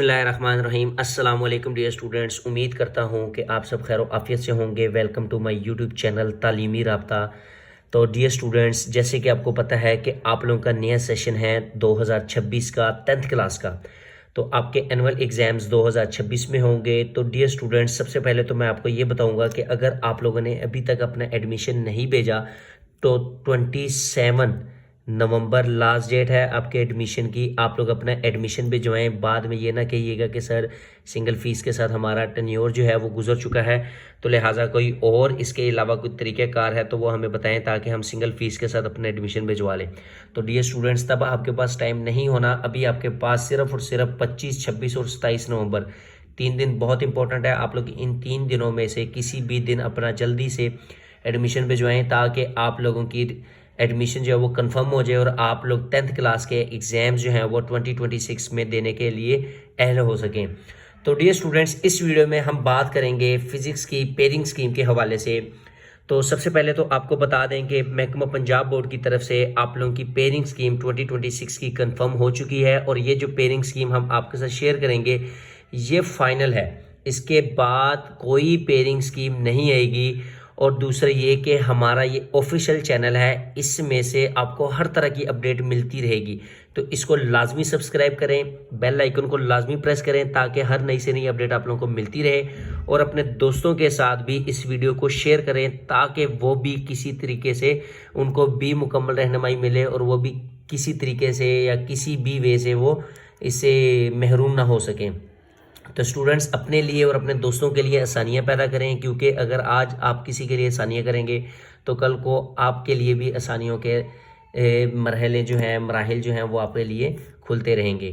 बिस्मिल्लाहिर्रहमानिर्रहीम। अस्सलाम वालेकुम डियर स्टूडेंट्स, उम्मीद करता हूँ कि आप सब खैर आफियत से होंगे। Welcome to my YouTube channel Taleemi Rabta. तो डियर स्टूडेंट्स, जैसे कि आपको पता है कि आप लोगों का नया सेशन है 2026 का 10th क्लास का। तो आपके एनुअल एग्ज़ाम्स 2026 में होंगे। तो डियर स्टूडेंट्स, सबसे पहले तो मैं आपको ये बताऊंगा कि अगर आप लोगों ने अभी तक अपना एडमिशन नहीं भेजा तो 27 नवंबर लास्ट डेट है आपके एडमिशन की। आप लोग अपना एडमिशन भिजवाएं। बाद में ये ना कहिएगा कि सर सिंगल फ़ीस के साथ हमारा टेन्योर जो है वो गुजर चुका है, तो लिहाजा कोई और इसके अलावा कोई तरीक़ाकार है तो वो हमें बताएं ताकि हम सिंगल फ़ीस के साथ अपना एडमिशन भिजवा लें। तो डियर स्टूडेंट्स, तब आपके पास टाइम नहीं होना। अभी आपके पास सिर्फ और सिर्फ 25, 26 और 27 नवंबर 3 दिन बहुत इंपॉर्टेंट है। आप लोग इन 3 दिनों में से किसी भी दिन अपना जल्दी से एडमिशन भिजवाएं ताकि आप लोगों की एडमिशन जो है वो कंफर्म हो जाए और आप लोग 10th क्लास के एग्ज़ाम्स जो हैं वो 2026 में देने के लिए अहल हो सकें। तो डियर स्टूडेंट्स, इस वीडियो में हम बात करेंगे फ़िज़िक्स की पेयरिंग स्कीम के हवाले से। तो सबसे पहले तो आपको बता दें कि महकमा पंजाब बोर्ड की तरफ से आप लोगों की पेयरिंग स्कीम 2026 की कंफर्म हो चुकी है और ये जो पेयरिंग स्कीम हम आपके साथ शेयर करेंगे ये फाइनल है। इसके बाद कोई पेयरिंग स्कीम नहीं आएगी। और दूसरा ये कि हमारा ये ऑफिशियल चैनल है, इसमें से आपको हर तरह की अपडेट मिलती रहेगी। तो इसको लाजमी सब्सक्राइब करें, बेल आइकन को लाजमी प्रेस करें ताकि हर नई से नई अपडेट आप लोगों को मिलती रहे। और अपने दोस्तों के साथ भी इस वीडियो को शेयर करें ताकि वो भी किसी तरीके से उनको भी मुकम्मल रहनुमाई मिले और वो भी किसी तरीके से या किसी भी वे से वो इससे महरूम ना हो सकें। तो स्टूडेंट्स, अपने लिए और अपने दोस्तों के लिए आसानियाँ पैदा करें, क्योंकि अगर आज आप किसी के लिए आसानियाँ करेंगे तो कल को आपके लिए भी आसानियों के मराहिल जो हैं वो आपके लिए खुलते रहेंगे।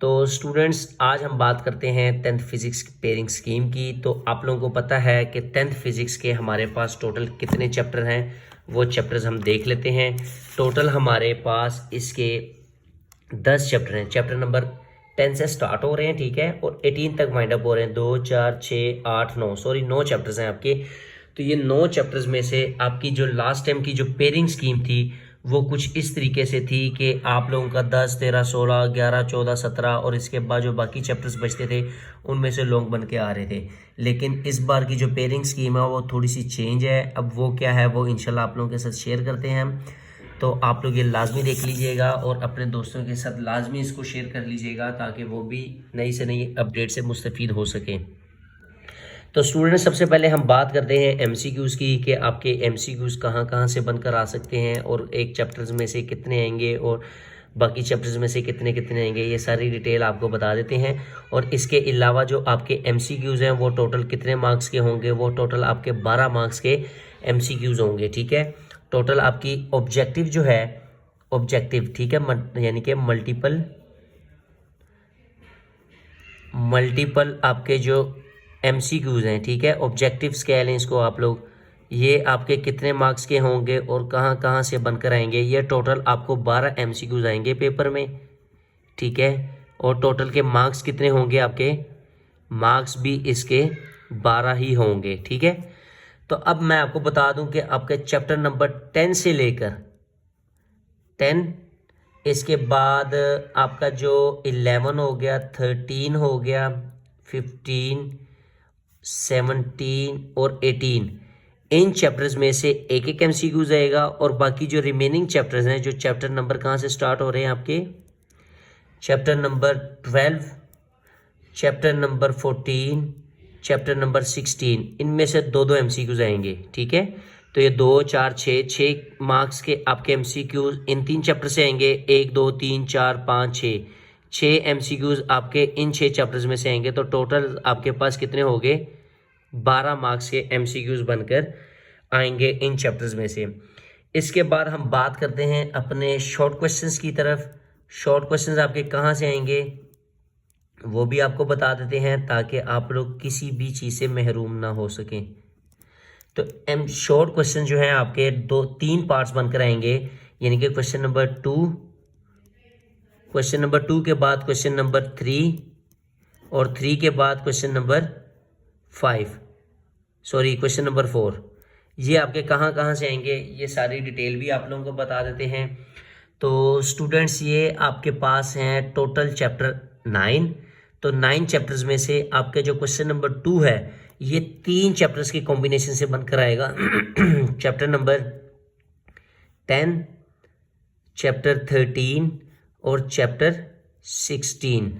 तो स्टूडेंट्स, आज हम बात करते हैं 10th फिज़िक्स पेयरिंग स्कीम की। तो आप लोगों को पता है कि 10th फिज़िक्स के हमारे पास टोटल कितने चैप्टर हैं, वो चैप्टर्स हम देख लेते हैं। टोटल हमारे पास इसके 10 चैप्टर हैं। चैप्टर नंबर 10 से स्टार्ट हो रहे हैं, ठीक है, और 18 तक वाइंड अप हो रहे हैं। 2, 4, 6, 8, 9, सॉरी 9 चैप्टर्स हैं आपके। तो ये 9 चैप्टर्स में से आपकी जो लास्ट टाइम की जो पेयरिंग स्कीम थी वो कुछ इस तरीके से थी कि आप लोगों का 10, 13, 16, 11, 14, 17 और इसके बाद जो बाकी चैप्टर्स बचते थे उनमें से लॉन्ग बन के आ रहे थे। लेकिन इस बार की जो पेयरिंग स्कीम है वो थोड़ी सी चेंज है। अब वो क्या है वो इंशाल्लाह आप लोगों के साथ शेयर करते हैं हम। तो आप लोग ये लाजमी देख लीजिएगा और अपने दोस्तों के साथ लाजमी इसको शेयर कर लीजिएगा ताकि वो भी नई से नई अपडेट से मुस्तफ़ीद हो सकें। तो स्टूडेंट, सबसे पहले हम बात करते हैं एमसीक्यूज़ की कि आपके एमसीक्यूज़ कहाँ कहाँ से बनकर आ सकते हैं और एक चैप्टर्स में से कितने आएंगे और बाकी चैप्टर्स में से कितने कितने आएंगे, ये सारी डिटेल आपको बता देते हैं। और इसके अलावा जो आपके एमसीक्यूज़ हैं वो टोटल कितने मार्क्स के होंगे, वो टोटल आपके 12 मार्क्स के एमसीक्यूज़ होंगे, ठीक है। टोटल आपकी ऑब्जेक्टिव जो है, ऑब्जेक्टिव, ठीक है, यानी कि मल्टीपल आपके जो एमसीक्यूज़ हैं, ठीक है, ऑब्जेक्टिव्स कह लें इसको आप लोग, ये आपके कितने मार्क्स के होंगे और कहाँ कहाँ से बनकर आएंगे। ये टोटल आपको 12 एमसीक्यूज़ आएंगे पेपर में, ठीक है। और टोटल के मार्क्स कितने होंगे आपके, मार्क्स भी इसके 12 ही होंगे, ठीक है। तो अब मैं आपको बता दूं कि आपके चैप्टर नंबर 10 से लेकर 10, इसके बाद आपका जो 11 हो गया, 13 हो गया, 15, 17 और 18, इन चैप्टर्स में से एक एक एमसीक्यूज आएगा। और बाकी जो रिमेनिंग चैप्टर्स हैं, जो चैप्टर नंबर कहाँ से स्टार्ट हो रहे हैं आपके, chapter number 12, chapter number 14, chapter number 16, इनमें से दो दो एमसीक्यूज आएंगे, ठीक है। तो ये 2, 4, 6 मार्क्स के आपके एमसीक्यूज इन 3 चैप्टर से आएंगे। 1, 2, 3, 4, 5, 6 एमसीक्यूज आपके इन 6 चैप्टर्स में से आएंगे। तो टोटल आपके पास कितने हो गए, 12 मार्क्स के एमसीक्यूज बनकर आएंगे इन चैप्टर्स में से। इसके बाद हम बात करते हैं अपने शॉर्ट क्वेश्चंस की तरफ। शॉर्ट क्वेश्चंस आपके कहाँ से आएंगे वो भी आपको बता देते हैं ताकि आप लोग किसी भी चीज़ से महरूम ना हो सकें। तो शॉर्ट क्वेश्चन जो है आपके 3 पार्ट्स बनकर आएंगे, यानी कि क्वेश्चन नंबर 2, क्वेश्चन नंबर 2 के बाद क्वेश्चन नंबर 3 और 3 के बाद question number 5, sorry question number 4। ये आपके कहाँ कहाँ से आएंगे ये सारी डिटेल भी आप लोगों को बता देते हैं। तो स्टूडेंट्स, ये आपके पास हैं टोटल चैप्टर 9। तो 9 चैप्टर्स में से आपके जो क्वेश्चन नंबर 2 है ये 3 चैप्टर्स के कॉम्बिनेशन से बनकर आएगा। चैप्टर नंबर 10, चैप्टर 13 और चैप्टर 16,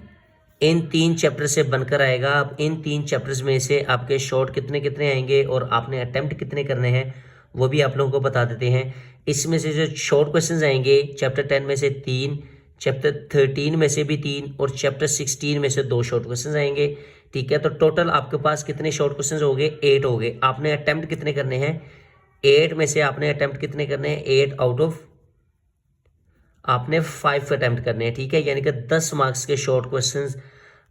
इन 3 चैप्टर से बनकर आएगा। अब इन 3 चैप्टर्स में से आपके शॉर्ट कितने कितने आएंगे और आपने अटेम्प्ट कितने करने हैं वो भी आप लोगों को बता देते हैं। इसमें से जो शॉर्ट क्वेश्चंस आएंगे चैप्टर 10 में से 3, चैप्टर 13 में से भी 3 और चैप्टर 16 में से 2 शॉर्ट क्वेश्चंस आएंगे। ठीक है, तो टोटल आपके पास कितने शॉर्ट क्वेश्चंस हो गए? 8 हो गए। आपने अटेम्प्ट कितने करने हैं? 8 में से आपने अटेम्प्ट कितने करने हैं? 8 आउट ऑफ आपने 5 अटेम्प्ट करने हैं। ठीक है, यानी कि 10 मार्क्स के शॉर्ट क्वेश्चंस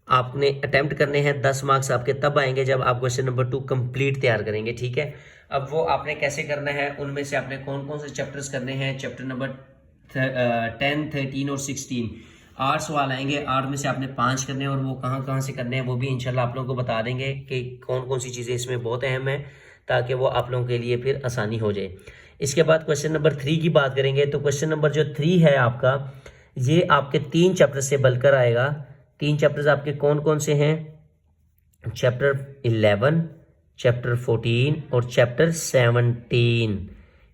आपने अटेम्प्ट करने हैं। 10 मार्क्स आपके तब आएंगे जब आप क्वेश्चन नंबर 2 कंप्लीट तैयार करेंगे। ठीक है, अब वो आपने कैसे करना है, उनमें से आपने कौन कौन से चैप्टर्स करने हैं? चैप्टर नंबर 10, 13 और 16 8 सवाल आएंगे। 8 में से आपने 5 करने हैं और वो कहाँ कहाँ से करने हैं वो भी इंशाल्लाह आप लोगों को बता देंगे कि कौन कौन सी चीज़ें इसमें बहुत अहम है, ताकि वो आप लोगों के लिए फिर आसानी हो जाए। इसके बाद क्वेश्चन नंबर 3 की बात करेंगे। तो क्वेश्चन नंबर जो 3 है आपका, ये आपके 3 चैप्टर से बनकर आएगा। 3 चैप्टर्स आपके कौन कौन से हैं? चैप्टर 11, चैप्टर 14 और चैप्टर 17,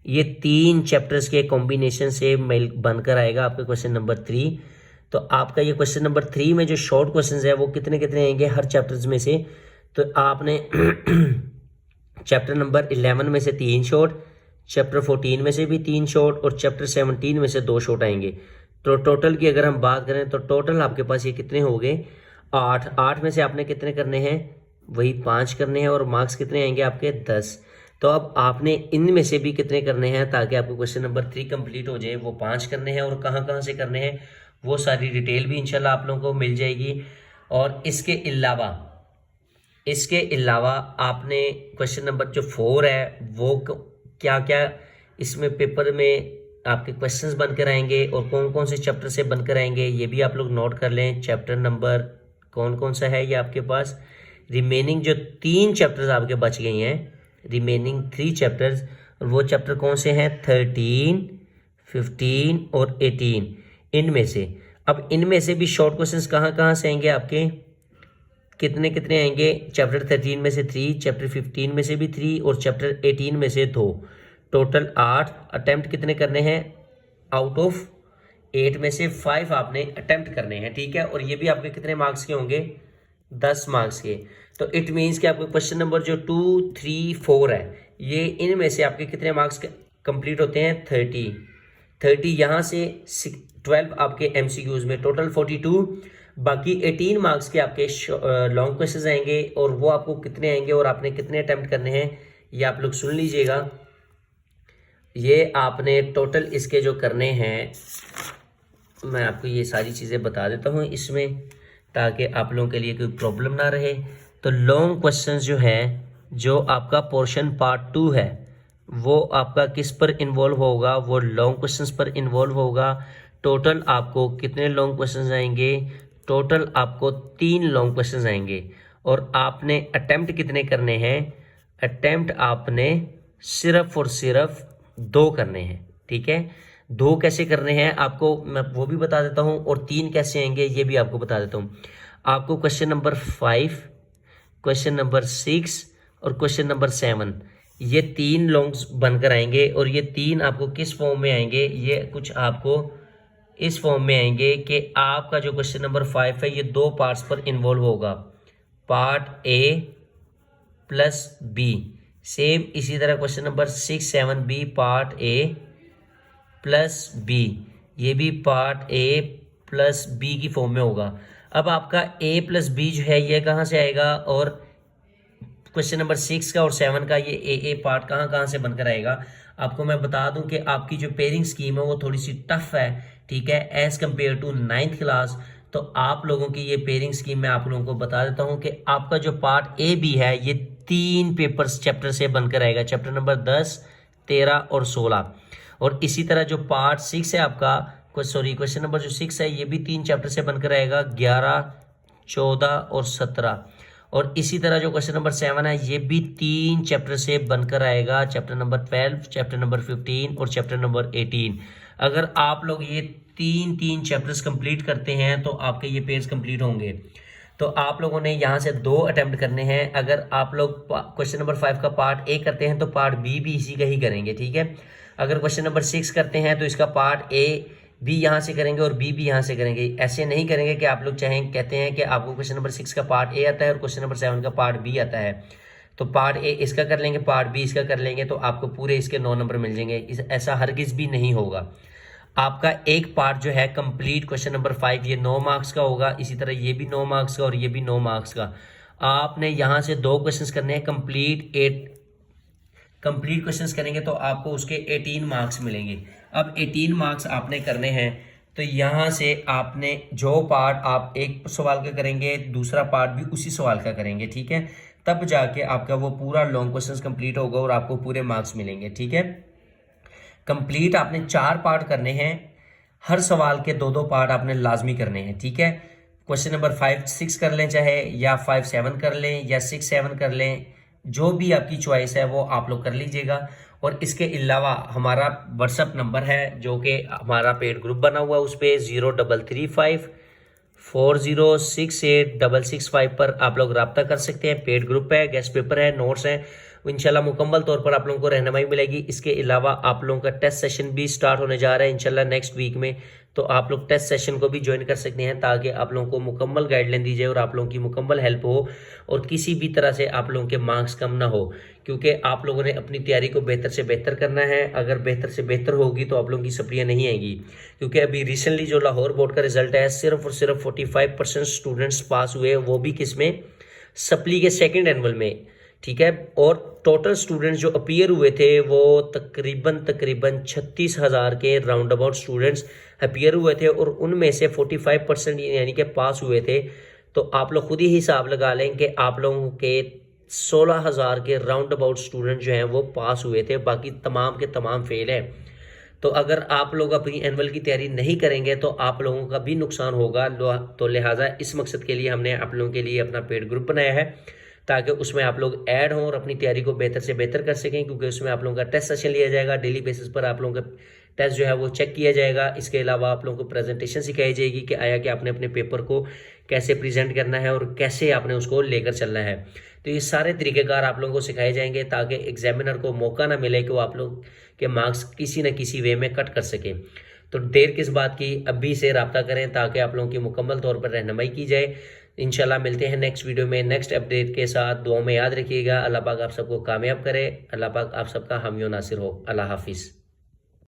ये 3 चैप्टर्स के कॉम्बिनेशन से मिल बनकर आएगा आपका क्वेश्चन नंबर 3। तो आपका ये क्वेश्चन नंबर 3 में जो शॉर्ट क्वेश्चंस है वो कितने कितने आएंगे हर चैप्टर्स में से? तो आपने चैप्टर नंबर 11 में से 3 शॉर्ट, चैप्टर 14 में से भी 3 शॉर्ट और चैप्टर 17 में से 2 शॉर्ट आएंगे। तो टोटल की अगर हम बात करें तो टोटल आपके पास ये कितने हो गए? 8। 8 में से आपने कितने करने हैं? वही 5 करने हैं और मार्क्स कितने आएंगे आपके? 10। तो अब आपने इनमें से भी कितने करने हैं ताकि आपको क्वेश्चन नंबर 3 कंप्लीट हो जाए? वो 5 करने हैं और कहाँ कहाँ से करने हैं वो सारी डिटेल भी इंशाल्लाह आप लोगों को मिल जाएगी। और इसके अलावा आपने क्वेश्चन नंबर जो 4 है वो क्या क्या इसमें पेपर में आपके क्वेश्चंस बनकर आएंगे और कौन कौन से चैप्टर से बनकर आएंगे ये भी आप लोग नोट कर लें। चैप्टर नंबर कौन कौन सा है ये आपके पास? रिमेनिंग जो 3 चैप्टर्स आपके बच गए हैं, रिमेनिंग 3 चैप्टर्स, और वो चैप्टर कौन से हैं? 13, 15 और 18, इनमें से। अब इनमें से भी शॉर्ट क्वेश्चंस कहाँ कहाँ से आएंगे आपके? कितने कितने आएंगे? चैप्टर 13 में से 3, चैप्टर 15 में से भी 3 और चैप्टर 18 में से 2, टोटल 8। अटेम्प्ट कितने करने हैं? आउट ऑफ 8 में से 5 आपने अटेम्प्ट करने हैं। ठीक है, और ये भी आपके कितने मार्क्स के होंगे? 10 मार्क्स के। तो इट मीन्स कि आपके क्वेश्चन नंबर जो 2, 3, 4 है, ये इनमें से आपके कितने मार्क्स कंप्लीट होते हैं? 30 यहाँ से 12 आपके MCQs में, टोटल 42। बाकी 18 मार्क्स के आपके लॉन्ग क्वेश्चंस आएंगे और वो आपको कितने आएंगे और आपने कितने अटेम्प्ट करने हैं ये आप लोग सुन लीजिएगा। ये आपने टोटल इसके जो करने हैं, मैं आपको ये सारी चीज़ें बता देता हूँ इसमें, ताकि आप लोगों के लिए कोई प्रॉब्लम ना रहे। तो लॉन्ग क्वेश्चंस जो है, जो आपका पोर्शन पार्ट 2 है, वो आपका किस पर इन्वॉल्व होगा? वो लॉन्ग क्वेश्चंस पर इन्वॉल्व होगा। टोटल आपको कितने लॉन्ग क्वेश्चंस आएंगे? टोटल आपको 3 लॉन्ग क्वेश्चंस आएंगे। और आपने अटेम्प्ट कितने करने हैं? अटेम्प्ट आपने सिर्फ और सिर्फ 2 करने हैं। ठीक है, 2 कैसे करने हैं आपको मैं वो भी बता देता हूँ, और 3 कैसे आएंगे ये भी आपको बता देता हूँ। आपको क्वेश्चन नंबर 5, क्वेश्चन नंबर 6 और क्वेश्चन नंबर 7, ये 3 लॉन्ग्स बनकर आएंगे। और ये 3 आपको किस फॉर्म में आएंगे? ये कुछ आपको इस फॉर्म में आएंगे कि आपका जो क्वेश्चन नंबर 5 है ये 2 पार्ट्स पर इन्वॉल्व होगा, part A plus B। Same इसी तरह क्वेश्चन नंबर 6, 7 भी पार्ट A प्लस B, ये भी पार्ट A प्लस B की फॉर्म में होगा। अब आपका A प्लस B जो है ये कहाँ से आएगा? और क्वेश्चन नंबर 6 का और 7 का ये A पार्ट कहाँ कहाँ से बनकर आएगा? आपको मैं बता दूं कि आपकी जो पेयरिंग स्कीम है वो थोड़ी सी टफ है। ठीक है, as compare to 9th class. तो आप लोगों की ये पेयरिंग स्कीम मैं आप लोगों को बता देता हूँ कि आपका जो पार्ट A भी है ये 3 पेपर्स चैप्टर से बनकर आएगा, चैप्टर नंबर 10, 13 और 16। और इसी तरह जो पार्ट 6 है आपका, क्वेश्चन नंबर जो 6 है ये भी 3 चैप्टर से बनकर आएगा, 11, 14 और 17। और इसी तरह जो क्वेश्चन नंबर 7 है ये भी 3 चैप्टर से बनकर आएगा, चैप्टर नंबर 12, चैप्टर नंबर 15 और चैप्टर नंबर 18। अगर आप लोग ये 3 चैप्टर्स कंप्लीट करते हैं तो आपके ये पेज कंप्लीट होंगे। तो आप लोगों ने यहाँ से 2 अटेम्प्ट करने हैं। अगर आप लोग क्वेश्चन नंबर 5 का पार्ट ए करते हैं तो पार्ट बी भी इसी का ही करेंगे, ठीक है। अगर क्वेश्चन नंबर 6 करते हैं तो इसका पार्ट ए बी यहाँ से करेंगे और बी भी यहाँ से करेंगे। ऐसे नहीं करेंगे कि आप लोग चाहें कहते हैं कि आपको क्वेश्चन नंबर 6 का पार्ट ए आता है और क्वेश्चन नंबर 7 का पार्ट बी आता है, तो पार्ट ए इसका कर लेंगे, पार्ट बी इसका कर लेंगे, तो आपको पूरे इसके 9 नंबर मिल जाएंगे। ऐसा हरगिज़ भी नहीं होगा। आपका एक पार्ट जो है कंप्लीट क्वेश्चन नंबर 5 ये 9 मार्क्स का होगा, इसी तरह ये भी 9 मार्क्स का और ये भी 9 मार्क्स का। आपने यहाँ से 2 क्वेश्चंस करने हैं कंप्लीट क्वेश्चंस करेंगे तो आपको उसके 18 मार्क्स मिलेंगे। अब 18 मार्क्स आपने करने हैं तो यहाँ से आपने जो पार्ट आप एक सवाल का करेंगे दूसरा पार्ट भी उसी सवाल का करेंगे, ठीक है। तब जाके आपका वो पूरा लॉन्ग क्वेश्चंस कंप्लीट होगा और आपको पूरे मार्क्स मिलेंगे, ठीक है। कंप्लीट आपने 4 पार्ट करने हैं, हर सवाल के 2-2 पार्ट आपने लाजमी करने हैं, ठीक है। क्वेश्चन नंबर 5-6 कर लें चाहे, या 5-7 कर लें, या 6-7 कर लें, जो भी आपकी चॉइस है वो आप लोग कर लीजिएगा। और इसके अलावा हमारा व्हाट्सअप नंबर है जो कि हमारा पेड ग्रुप बना हुआ है, उस पर 0335406865 पर आप लोग रब्ता कर सकते हैं। पेड ग्रुप है, गेस्ट पेपर है, नोट्स हैं, इंशाल्लाह मुकम्मल तौर पर आप लोगों को रहनुमाई मिलेगी। इसके अलावा आप लोगों का टेस्ट सेशन भी स्टार्ट होने जा रहा है इंशाल्लाह नेक्स्ट वीक में, तो आप लोग टेस्ट सेशन को भी ज्वाइन कर सकते हैं ताकि आप लोगों को मुकम्मल गाइडलाइन दी जाए और आप लोगों की मुकम्मल हेल्प हो और किसी भी तरह से आप लोगों के मार्क्स कम ना हो, क्योंकि आप लोगों ने अपनी तैयारी को बेहतर से बेहतर करना है। अगर बेहतर से बेहतर होगी तो आप लोगों की सप्लियाँ नहीं आएंगी, क्योंकि अभी रिसेंटली जो लाहौर बोर्ड का रिजल्ट है सिर्फ और सिर्फ 45% स्टूडेंट्स पास हुए, वो भी किस में, सप्ली के सेकेंड एनुअल में, ठीक है। और टोटल स्टूडेंट्स जो अपीयर हुए थे वो तकरीबन 36,000 के राउंड अबाउट स्टूडेंट्स अपीयर हुए थे और उनमें से 45% यानी कि पास हुए थे। तो आप लोग खुद ही हिसाब लगा लें कि आप लोगों के 16,000 के राउंड अबाउट स्टूडेंट जो हैं वो पास हुए थे, बाकी तमाम के तमाम फेल हैं। तो अगर आप लोग अपनी एनुअल की तैयारी नहीं करेंगे तो आप लोगों का भी नुकसान होगा। तो लिहाजा इस मकसद के लिए हमने आप लोगों के लिए अपना पेड ग्रुप बनाया है ताकि उसमें आप लोग ऐड हों और अपनी तैयारी को बेहतर से बेहतर कर सकें, क्योंकि उसमें आप लोगों का टेस्ट सेशन लिया जाएगा, डेली बेसिस पर आप लोगों का टेस्ट जो है वो चेक किया जाएगा। इसके अलावा आप लोगों को प्रेजेंटेशन सिखाई जाएगी कि आया कि आपने अपने पेपर को कैसे प्रेजेंट करना है और कैसे आपने उसको लेकर चलना है। तो ये सारे तरीक़ेकार आप लोगों को सिखाए जाएंगे ताकि एग्जामिनर को मौका ना मिले कि वो आप लोग के मार्क्स किसी न किसी वे में कट कर सकें। तो देर किस बात की, अभी से रब्ता करें ताकि आप लोगों की मुकम्मल तौर पर रहनुमाई की जाए। इंशाल्लाह मिलते हैं नेक्स्ट वीडियो में नेक्स्ट अपडेट के साथ। दुआ में याद रखिएगा। अल्लाह पाक आप सबको कामयाब करे। अल्लाह पाक आप सबका हामी नासिर हो। अल्लाह हाफिज़।